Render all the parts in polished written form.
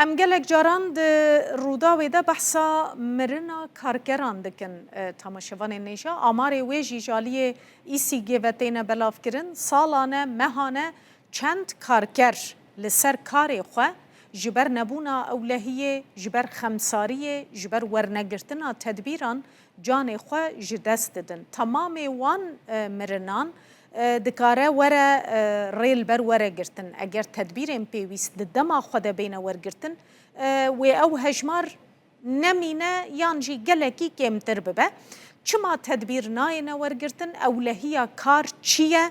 ام gelek caran di Rûdawê de behsa mirina kargeran dikin temaşevanên nêja. Amarê wê jî jaliyê îSİGê têne belavkirin. Salane mehane çend karger li ser karê xwe ji ber nebûna ewlehiyê, ji ber xemsariyê, ji ber wernegirtina tedbîran canê xwe ji dest didin. Temamê wan mirinan dikare were rêl ber were girtin. Eger tedbîrên pêwîst di dema xwe de bêne wergirtin, wê ew hejmar nemîne yan jî gelekî kêmtir bibe. Çima tedbîr nayêne wergirtin? Ewlehiya kar çi ye?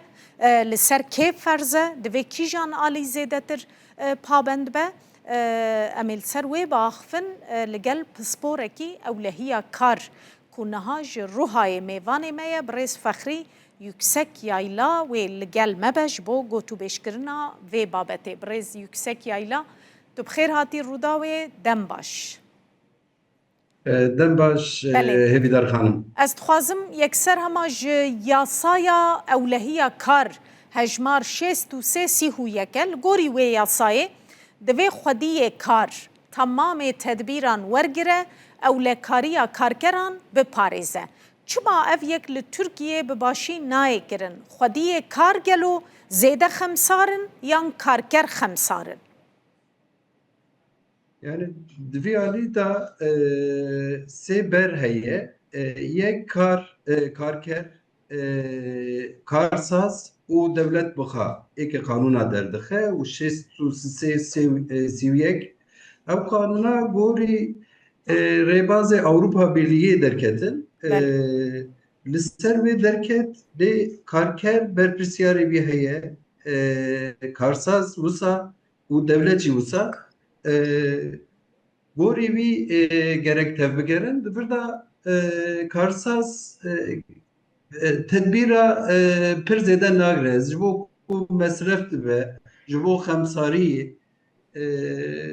Li ser kê ferz e? Divê kîjan alî zêdetir pabend be? Em ê li ser wê biaxivin li gel pisporekî ewlehiya kar ku niha ji Ruhayê mêvanê me ye bi rêz Fexrî yüksek yayla wê li gel me be ji bo gotûbêjkirina vê babetê. Bi rêz yüksek yayla tu bi xêr hatî Rûdawê dem baş. Dem baş hêvîdar xanım. Ez dixwazim yekser hema ji yasaya ewlehiya kar hejmar 63 gorî wê yasayê divê xwediyê kar temamê tedbîran wergire ewlekariya karkeran biparêze. Çima ev yek li Tirkiyeyê bi başî nayê kirin? Xwediyê kar gelo zêde xemsarin yan karker xemsarin? Yani divê alî da sê ber heye. Yek karker, karsaz û devlet bixa êkê qanûna derdixe û 63 ev qanûna gorî rêbazê Awropa Birlîgiyê derketin. Li ser wê derket lê karker berpirsyarê wî heye, karsaz wisa û devlet jî wisa gorî wî gerek tevbigerin divir da karsaz tedbîra pir zêde nagire ji bo ku mesref dibe ji bo xemsariyê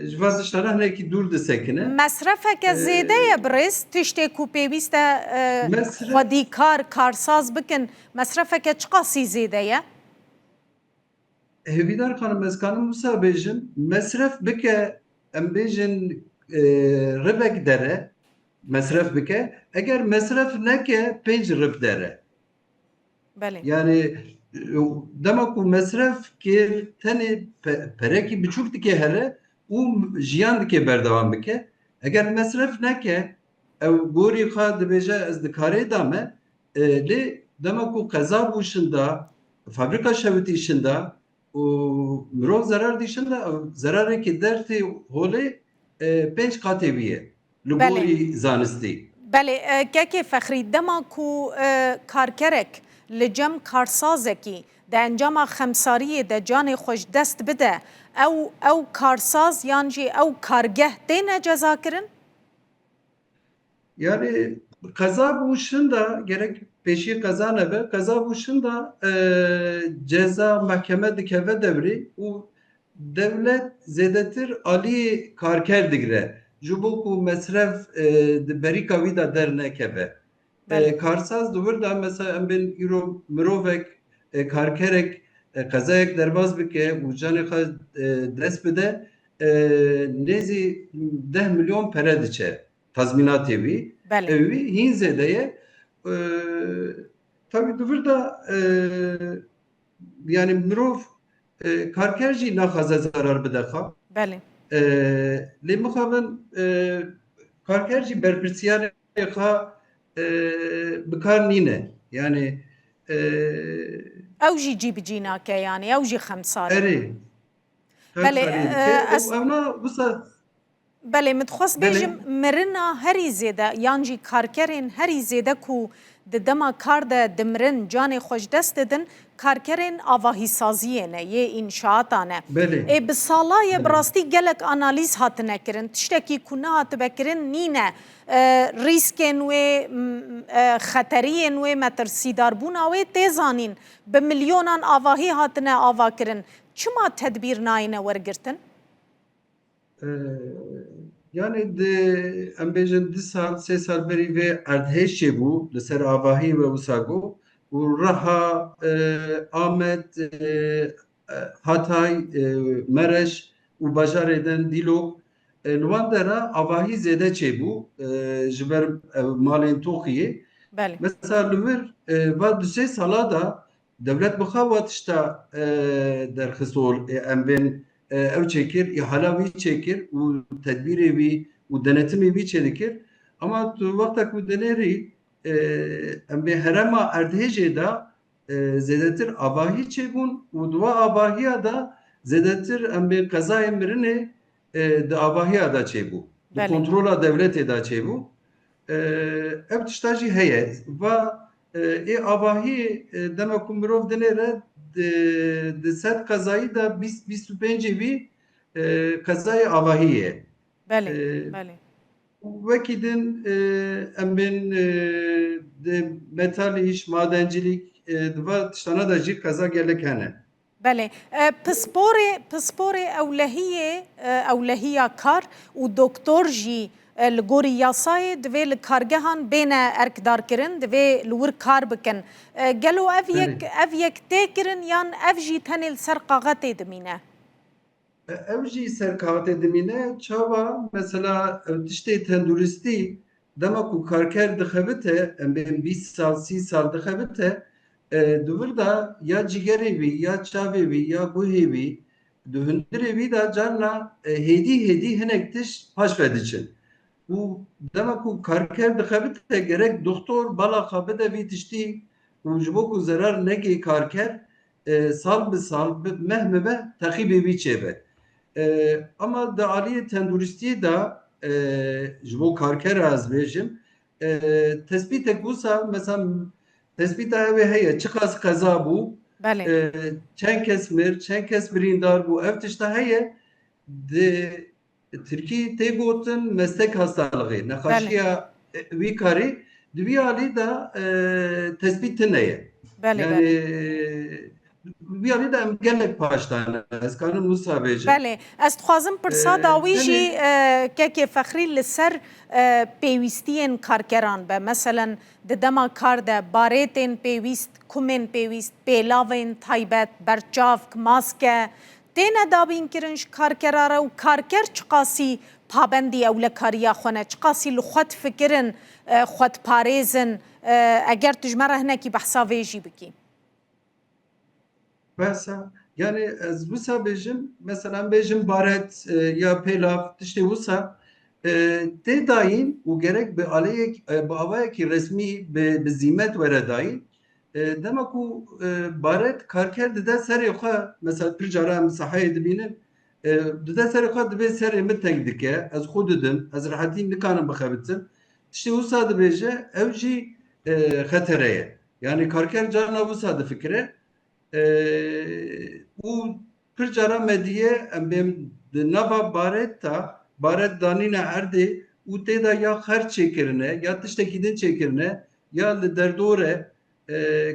ji van tiştana hinekî dûr disekine. Mesrefeke zêde ye bi rêz tiştê ku pêwîst e xwedîkar karsaz bikin mesrefeke çi qasî zêde ye? Hêvîdar xanım ez kanim wisa bêjim mesref bike em bêjin ribek dere mesref bike eger mesref neke pênc rib dere. Yani dema ku mesref kê tenê perekî biçûk dike here û jiyan dike berdewam bike. Eger mesref neke ew gorî xwe dibêje ez dikarê dame lê dema ku qeza bû şinda fabrika şewitî işinda û mirov zerar dîşinda zerareke dertê holê pênc qatê wî ye li gorî zanistî. Belê kekê Fexrî dema ku karkerek li cem karsazekî di encama xemsariyê de canê xwe ji dest bide ew karsaz yan jî ew kargeh têne cezakirin? Yani qeza bû şinda gerek pêşî qeza nebe qeza bû şinda ceza mehkeme dikeve devrî û devlet zêdetir aliyê karker digire ji bo ku mesref di berîka wî da dernekeve. Karsaz divir da mesela em bên îro mirovek karkerek qezayek derbas bike û canê xwe dest bide nêzî 10 milyon pere diçe tazminatê wî. Ew wî hîn zêde ye. Tabii divir da yani mirov karker jî naxwaze zarar bide xwe. Lê mixabin karker jî berpirsyarê xwe bikar nîne. Yani ew jî cîbicî nake yani ew jî xemsar e. Belê min dixwast bêjim mirina herî zêde yan jî karkerên herî zêde ku di dema kar de dimirin canê xwe ji dest didin karkerên avahîsaziyê ne yê înşaatan e. Bi salayê bi rastî gelek analîz hatine kirin tiştekî ku nehatibe kirin nîne rîskên wê xeteriyên wê metirsîdarbûna wê tê zanîn bi milyonan avahî hatine avakirin. Çima tedbîr nayêne wergirtin? Yani em bêjin 2 sal 3 sal berî vê erdhêşê bû li ser avahî ve wisa got û Reha, Amed, Hatay, Mereş û bajarê din Dîlok لوان دره آواهی زیده چه بو جبر مالین توخیه بله مثلا لور و دو سه سالا دا devlet bixavat işte derxisol em bin ev çekir, ihale vi çekir, u tedbiri vi, u denetimi vi çekir. Ama tu vakta ku deneri em bin herema erdhece da zedetir abahi çebun, u dua abahiya da zedetir em bin kazayı mirine de abahiya da çebu. Du بله kontrola devlet da çebu. Ev tiştajı heye ve آواهی دم کو مرov دنره د صد قضایی دا 25 وی قضای آواهیه بله بله وکی دن ام بین د متال iş madencilik دوا تشتانا da jî قضا gelek hene بله پسپور اولهیه کار و دکتر جی لگوری یاسای دوی لکارگهان بین ارکدار کرن دوی لور کار بکن گلو اف یک تی کرن یان اف جی تنیل سر قاغت دمینه ev jî serkavate dimîne çawa mesela tiştê tenduristî dema ku karker dixebite em bên 20 sal 30 sal dixebite duvir da ya cigerê wî ya çavê wî ya guhê wî di hundirê wî da carna hêdî hinek tiş paş vediçin û dema ku karker dixebite gerek doktor bala xwe bide vî tiştî û ji bo ku zerar nekê karker sal bi sal meh mibe teqîbê wî çêbe ama da aliye tenduristiye da ji bo karker az bêjim tespîtek wisa mesela tespîta ev heye çi qas qeza bû بله çend kes mir çend kes birîndar bû ev tişta heye di Tirkî tê gotin meslek hastalığı nexaşiya wî karî di wî alî da tespît tune بله yani بله wî alî da em gelek paşdane ez karim wisa bêjim بله از خوازم پرسا داوی جی که فخری لسر پیوستین کارکران به مثلا دما کار ده بارتین پیوست کومن پیوست پیلاوین تایبت برچاف ماسکه تینا دابین کرنش کارکراره و کارکر چقاسی پابندی اولکاریا خونه چقاسی لخوت فکرن خود پارێزن اگر تجمره هنکی بحثا ویجی بکی Mesela yani ez wisa bêjim mesela bêjim baret ya pêlav tiştê wisa tê dayîn û gerek bi aleyek bi avayekî resmî bi zîmet were dayîn dema ku baret karker dide serê xwe mesela pir cara em sahayê dibînin dide serê xwe dibe serê min teng dike ez xwe didim ez rehetî nikanim bixebitim tiştê wisa dibêje ev jî xetere ye yani karker carna wisa difikire û pir cara mediye em bêm di nava baret danîne erdê û tê da ya xerç çêkirine ya tiştekî din çêkirine ya li derdore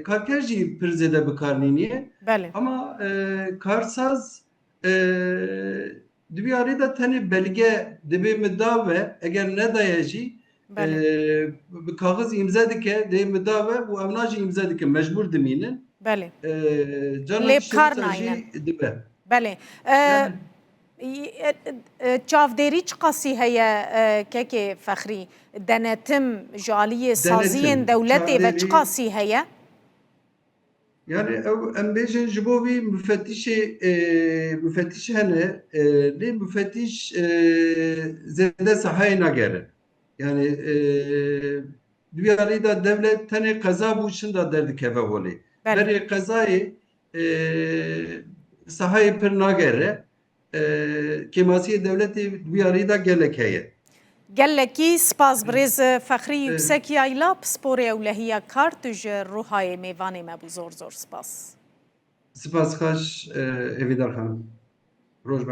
karker jî pir zêde bikarnîniye بله ama karsaz di vî alî da tenê belge dibe midave eger nedaye jî بله bi kaxiz îmze dike dê midave û ew najî îmze dikin mecbûr dimînin بله Cana Lêv kar kişi nayînin. dibe. بله Yani çavdêrî çi qasî heye keke fexrî denetim ji aliyê saziyên dewletê ve çi qasî heye yani em bêjin ji bo vî müfettişê hene lê müfettiş zêde sahayê nagerin. Yani duyarî da devlet tenê qeza bû çin da derdikeve holê. بله Berê qezayê sahayê pir nagere kemasiyê devletê duyarî da gelek heye. gelekî spas birêz fexrî yüksekî ayla pisporê ewlehiya kar tu ji ruhayê mêvanê me bû zor zor spas Spas xweş Evîdar xanım. Roj